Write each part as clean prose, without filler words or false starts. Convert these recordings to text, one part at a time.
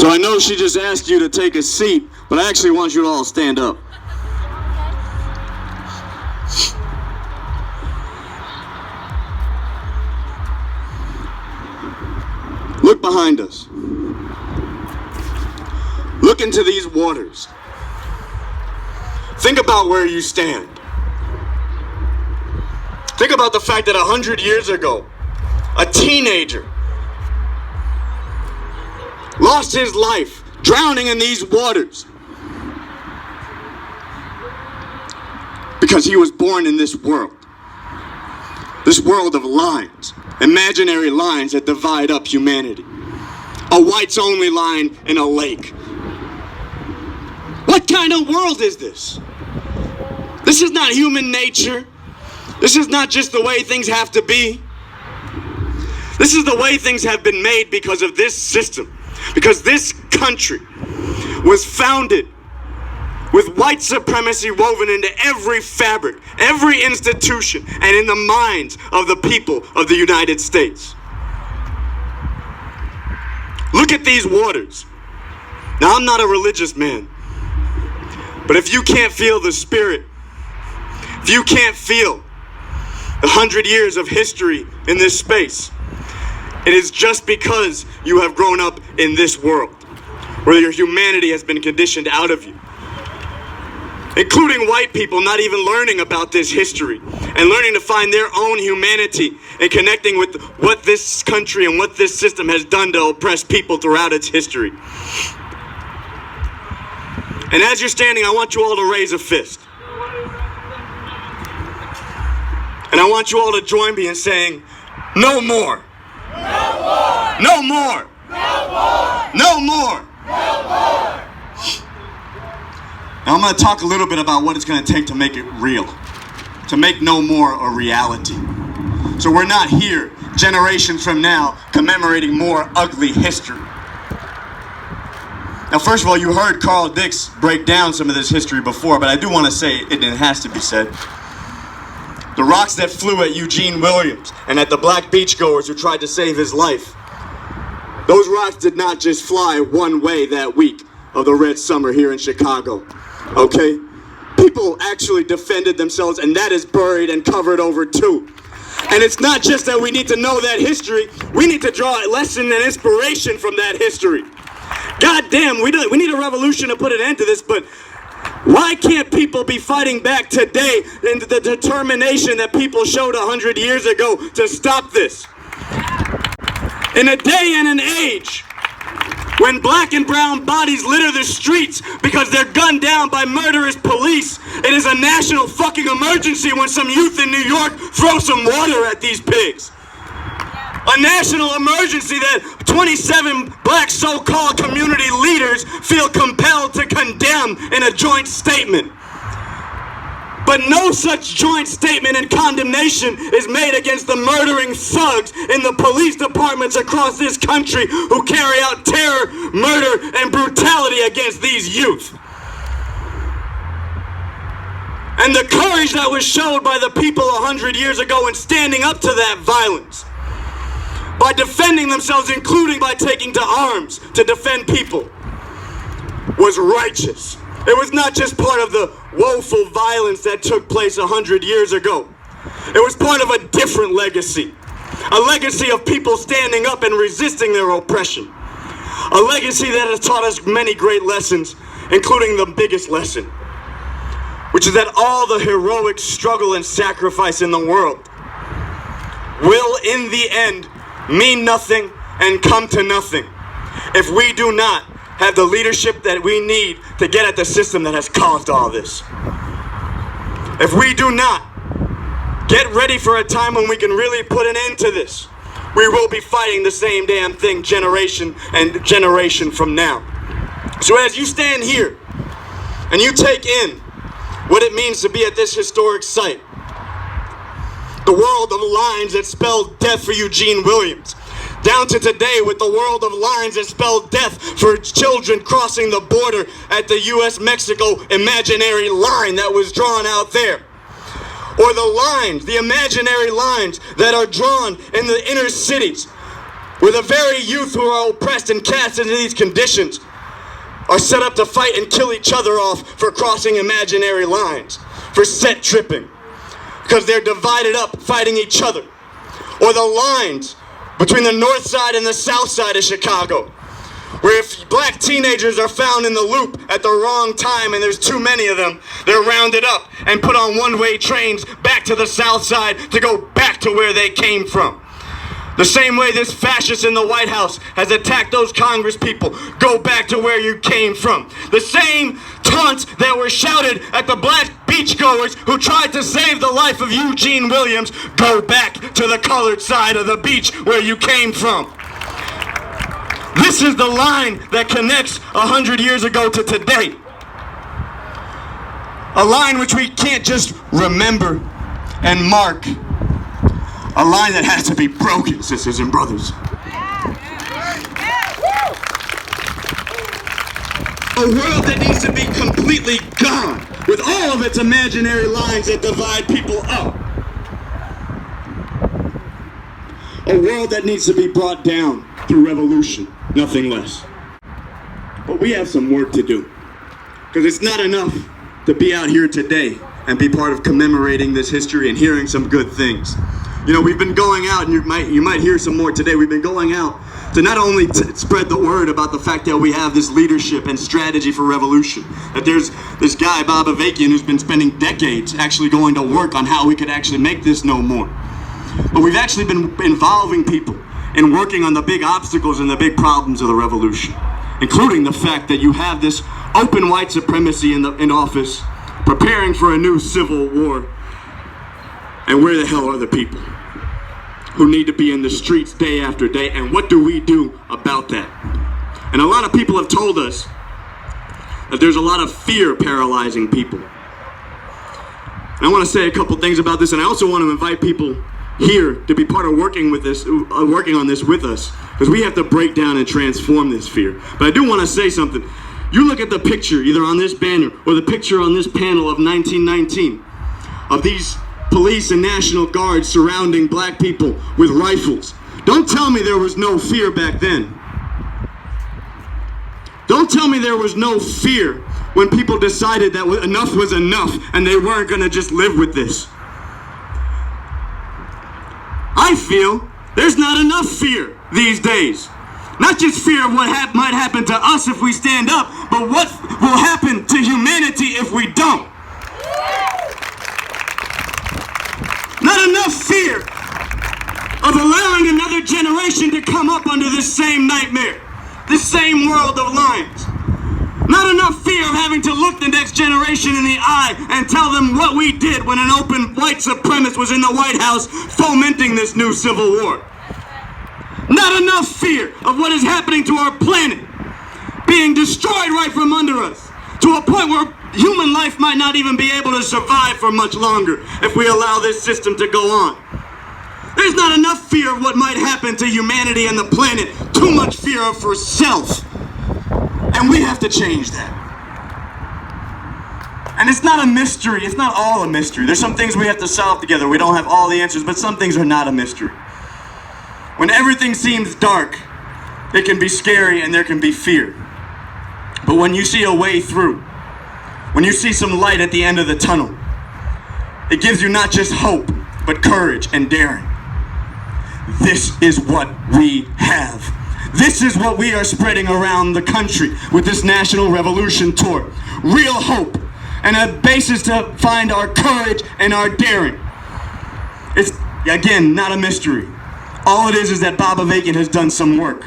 So I know she just asked you to take a seat, but I actually want you to all stand up. Look behind us. Look into these waters. Think about where you stand. Think about the fact that 100 years ago, a teenager lost his life drowning in these waters because he was born in this world of lines, imaginary lines that divide up humanity. A whites only line in a lake. What kind of world is this? This is not human nature. This is not just the way things have to be. This is the way things have been made because of this system. Because this country was founded with white supremacy woven into every fabric, every institution, and in the minds of the people of the United States. Look at these waters. Now, I'm not a religious man, but if you can't feel the spirit, if you can't feel the 100 years of history in this space, it is just because you have grown up in this world, where your humanity has been conditioned out of you. Including white people not even learning about this history and learning to find their own humanity and connecting with what this country and what this system has done to oppress people throughout its history. And as you're standing, I want you all to raise a fist. And I want you all to join me in saying, no more. No more! No more! No more! No more! No more! Now I'm going to talk a little bit about what it's going to take to make it real, to make no more a reality. So we're not here, generations from now, commemorating more ugly history. Now, first of all, you heard Carl Dix break down some of this history before, but I do want to say, it has to be said, the rocks that flew at Eugene Williams and at the black beachgoers who tried to save his life, those rocks did not just fly one way that week of the Red Summer here in Chicago, okay? People actually defended themselves, and that is buried and covered over too. And it's not just that we need to know that history, we need to draw a lesson and inspiration from that history. God damn, we need a revolution to put an end to this, but why can't people be fighting back today in the determination that people showed 100 years ago to stop this? In a day and an age when black and brown bodies litter the streets because they're gunned down by murderous police, it is a national fucking emergency when some youth in New York throw some water at these pigs. A national emergency that 27 black so-called community leaders feel compelled to condemn in a joint statement. But no such joint statement and condemnation is made against the murdering thugs in the police departments across this country who carry out terror, murder, and brutality against these youth. And the courage that was showed by the people 100 years ago in standing up to that violence, by defending themselves, including by taking to arms to defend people, was righteous. It was not just part of the woeful violence that took place 100 years ago. It was part of a different legacy. A legacy of people standing up and resisting their oppression. A legacy that has taught us many great lessons, including the biggest lesson, which is that all the heroic struggle and sacrifice in the world will, in the end, mean nothing and come to nothing if we do not have the leadership that we need to get at the system that has caused all this. If we do not get ready for a time when we can really put an end to this, we will be fighting the same damn thing generation and generation from now. So as you stand here and you take in what it means to be at this historic site, the world of lines that spelled death for Eugene Williams, down to today with the world of lines that spelled death for children crossing the border at the U.S.-Mexico imaginary line that was drawn out there. Or the lines, the imaginary lines that are drawn in the inner cities where the very youth who are oppressed and cast into these conditions are set up to fight and kill each other off for crossing imaginary lines, for set tripping, because they're divided up fighting each other. Or the lines between the north side and the south side of Chicago, where if black teenagers are found in the loop at the wrong time and there's too many of them, they're rounded up and put on one-way trains back to the south side to go back to where they came from. The same way this fascist in the White House has attacked those Congress people, go back to where you came from. The same taunts that were shouted at the black beachgoers who tried to save the life of Eugene Williams, go back to the colored side of the beach where you came from. This is the line that connects 100 years ago to today. A line which we can't just remember and mark. A line that has to be broken, sisters and brothers. A world that needs to be completely gone, with all of its imaginary lines that divide people up. A world that needs to be brought down through revolution, nothing less. But we have some work to do, because it's not enough to be out here today and be part of commemorating this history and hearing some good things. You know, we've been going out, and you might hear some more today. We've been going out to not only spread the word about the fact that we have this leadership and strategy for revolution, that there's this guy, Bob Avakian, who's been spending decades actually going to work on how we could actually make this no more. But we've actually been involving people in working on the big obstacles and the big problems of the revolution, including the fact that you have this open white supremacy in office, preparing for a new civil war. And where the hell are the people who need to be in the streets day after day? And what do we do about that? And a lot of people have told us that there's a lot of fear paralyzing people. And I want to say a couple things about this, and I also want to invite people here to be part of working on this with us, because we have to break down and transform this fear. But I do want to say something. You look at the picture, either on this banner or the picture on this panel of 1919, of these police and National Guards surrounding black people with rifles. Don't tell me there was no fear back then. Don't tell me there was no fear when people decided that enough was enough and they weren't going to just live with this. I feel there's not enough fear these days. Not just fear of what might happen to us if we stand up, but what will happen to humanity if we don't. Not enough fear of allowing another generation to come up under this same nightmare, this same world of lines. Not enough fear of having to look the next generation in the eye and tell them what we did when an open white supremacist was in the White House fomenting this new civil war. Not enough fear of what is happening to our planet, being destroyed right from under us, to a point where human life might not even be able to survive for much longer if we allow this system to go on. There's not enough fear of what might happen to humanity and the planet, too much fear for self. And we have to change that. And it's not a mystery, it's not all a mystery. There's some things we have to solve together. We don't have all the answers, but some things are not a mystery. When everything seems dark, it can be scary and there can be fear. But when you see a way through, when you see some light at the end of the tunnel, it gives you not just hope, but courage and daring. This is what we have. This is what we are spreading around the country with this National Revolution Tour. Real hope and a basis to find our courage and our daring. It's, again, not a mystery. All it is that Bob Avakian has done some work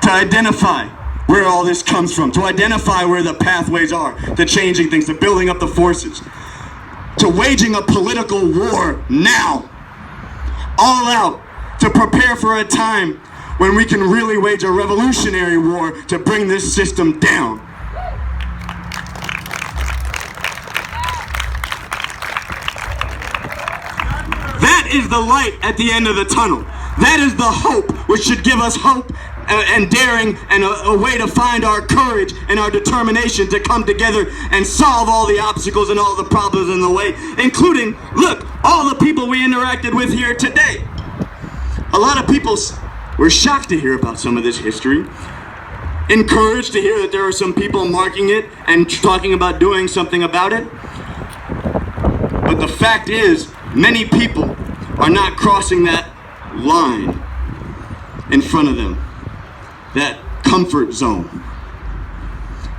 to identify where all this comes from, to identify where the pathways are, to changing things, to building up the forces, to waging a political war now, all out, to prepare for a time when we can really wage a revolutionary war to bring this system down. That is the light at the end of the tunnel. That is the hope which should give us hope and daring and a way to find our courage and our determination to come together and solve all the obstacles and all the problems in the way, including, look, all the people we interacted with here today. A lot of people We're shocked to hear about some of this history, encouraged to hear that there are some people marking it and talking about doing something about it. But the fact is, many people are not crossing that line in front of them, that comfort zone,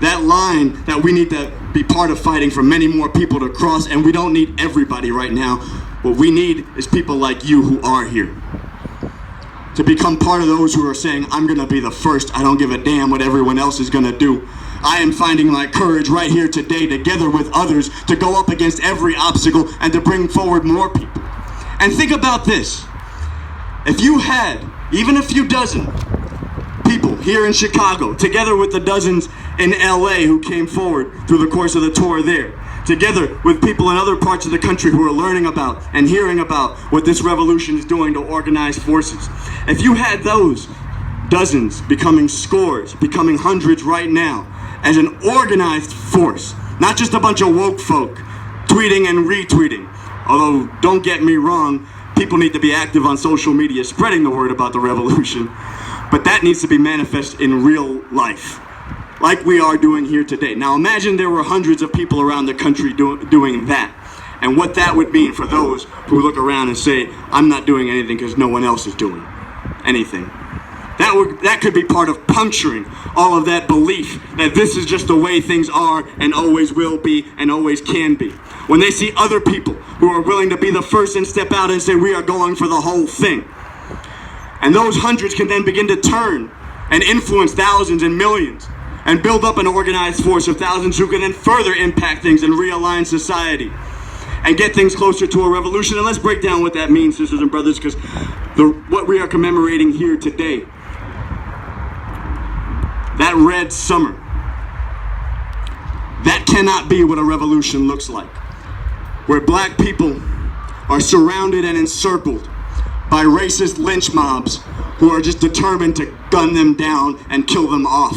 that line that we need to be part of fighting for many more people to cross. And we don't need everybody right now. What we need is people like you who are here to become part of those who are saying, I'm gonna be the first, I don't give a damn what everyone else is gonna do. I am finding my courage right here today, together with others, to go up against every obstacle and to bring forward more people. And think about this. If you had even a few dozen people here in Chicago, together with the dozens in LA who came forward through the course of the tour there, together with people in other parts of the country who are learning about and hearing about what this revolution is doing to organize forces. If you had those dozens becoming scores, becoming hundreds right now, as an organized force, not just a bunch of woke folk tweeting and retweeting. Although, don't get me wrong, people need to be active on social media spreading the word about the revolution, but that needs to be manifest in real life, like we are doing here today. Now imagine there were hundreds of people around the country doing that, and what that would mean for those who look around and say, I'm not doing anything because no one else is doing anything. That could be part of puncturing all of that belief that this is just the way things are and always will be and always can be. When they see other people who are willing to be the first and step out and say, we are going for the whole thing. And those hundreds can then begin to turn and influence thousands and millions and build up an organized force of thousands who can then further impact things and realign society and get things closer to a revolution. And let's break down what that means, sisters and brothers, because what we are commemorating here today, that red summer, that cannot be what a revolution looks like, where black people are surrounded and encircled by racist lynch mobs who are just determined to gun them down and kill them off.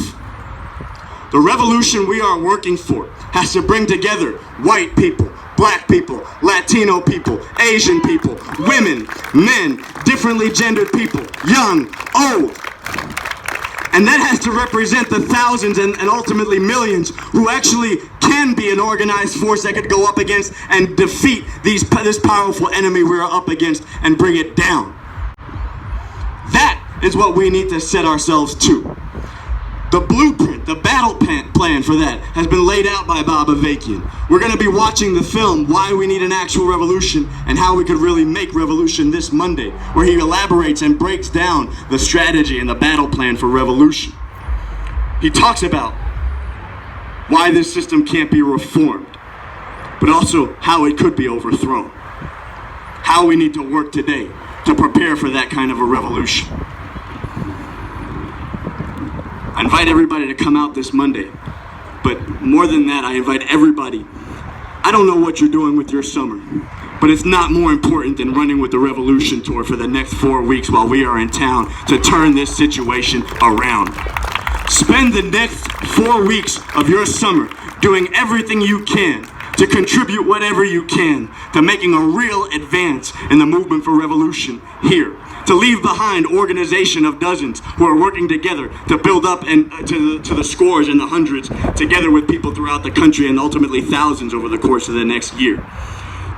The revolution we are working for has to bring together white people, black people, Latino people, Asian people, women, men, differently gendered people, young, old. And that has to represent the thousands and ultimately millions who actually can be an organized force that could go up against and defeat this powerful enemy we're up against and bring it down. That is what we need to set ourselves to. The blueprint, the battle plan for that has been laid out by Bob Avakian. We're going to be watching the film, Why We Need an Actual Revolution and How We Could Really Make Revolution, this Monday, where he elaborates and breaks down the strategy and the battle plan for revolution. He talks about why this system can't be reformed, but also how it could be overthrown. How we need to work today to prepare for that kind of a revolution. I invite everybody to come out this Monday, but more than that, I invite everybody. I don't know what you're doing with your summer, but it's not more important than running with the Revolution Tour for the next 4 weeks while we are in town to turn this situation around. Spend the next 4 weeks of your summer doing everything you can to contribute whatever you can to making a real advance in the movement for revolution here. To leave behind organization of dozens who are working together to build up and to the scores and the hundreds, together with people throughout the country and ultimately thousands over the course of the next year.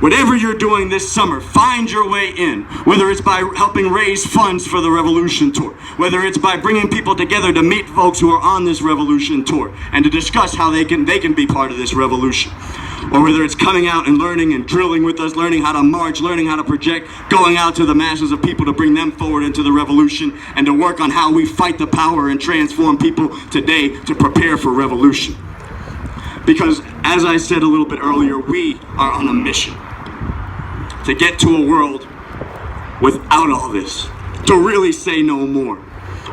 Whatever you're doing this summer, find your way in, whether it's by helping raise funds for the Revolution Tour, whether it's by bringing people together to meet folks who are on this Revolution Tour and to discuss how they can be part of this revolution. Or whether it's coming out and learning and drilling with us, learning how to march, learning how to project, going out to the masses of people to bring them forward into the revolution and to work on how we fight the power and transform people today to prepare for revolution. Because, as I said a little bit earlier, we are on a mission to get to a world without all this, to really say no more.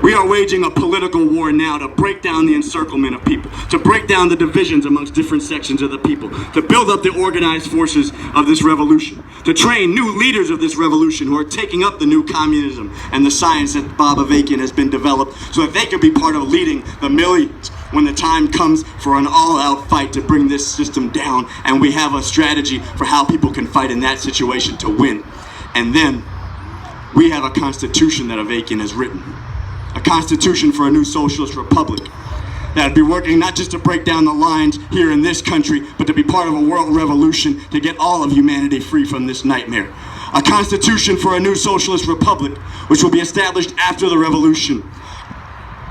We are waging a political war now to break down the encirclement of people, to break down the divisions amongst different sections of the people, to build up the organized forces of this revolution, to train new leaders of this revolution who are taking up the new communism and the science that Bob Avakian has been developed so that they can be part of leading the millions when the time comes for an all-out fight to bring this system down, and we have a strategy for how people can fight in that situation to win. And then We have a constitution that Avakian has written. A constitution for a new socialist republic that'd be working not just to break down the lines here in this country, but to be part of a world revolution to get all of humanity free from this nightmare. A constitution for a new socialist republic, which will be established after the revolution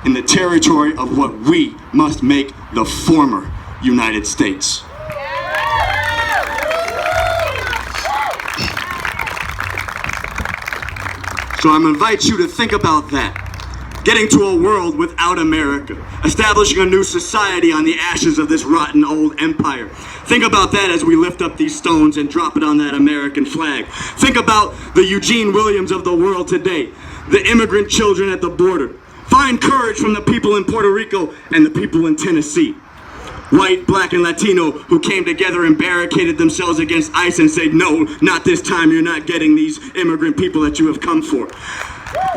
in the territory of what we must make the former United States. So I'm gonna invite you to think about that. Getting to a world without America. Establishing a new society on the ashes of this rotten old empire. Think about that as we lift up these stones and drop it on that American flag. Think about the Eugene Williams of the world today. The immigrant children at the border. Find courage from the people in Puerto Rico and the people in Tennessee. White, black, and Latino who came together and barricaded themselves against ICE and said, no, not this time, you're not getting these immigrant people that you have come for.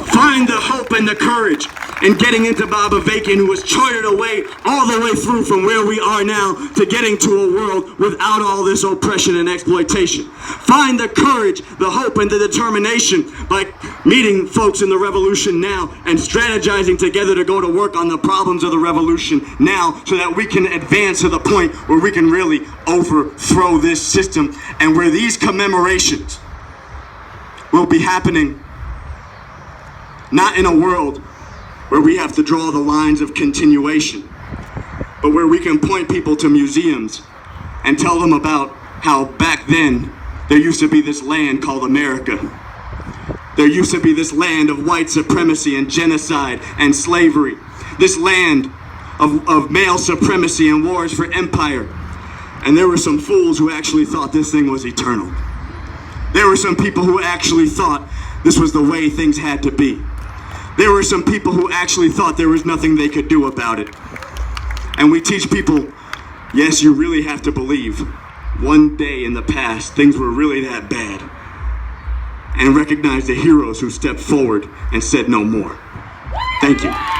Find the hope and the courage in getting into Bob Avakian, who was charted away all the way through from where we are now to getting to a world without all this oppression and exploitation. Find the courage, the hope, and the determination by meeting folks in the revolution now and strategizing together to go to work on the problems of the revolution now so that we can advance to the point where we can really overthrow this system and where these commemorations will be happening not in a world where we have to draw the lines of continuation, but where we can point people to museums and tell them about how back then there used to be this land called America. There used to be this land of white supremacy and genocide and slavery. This land of male supremacy and wars for empire. And there were some fools who actually thought this thing was eternal. There were some people who actually thought this was the way things had to be. There were some people who actually thought there was nothing they could do about it. And we teach people, yes, you really have to believe one day in the past things were really that bad. And recognize the heroes who stepped forward and said no more. Thank you.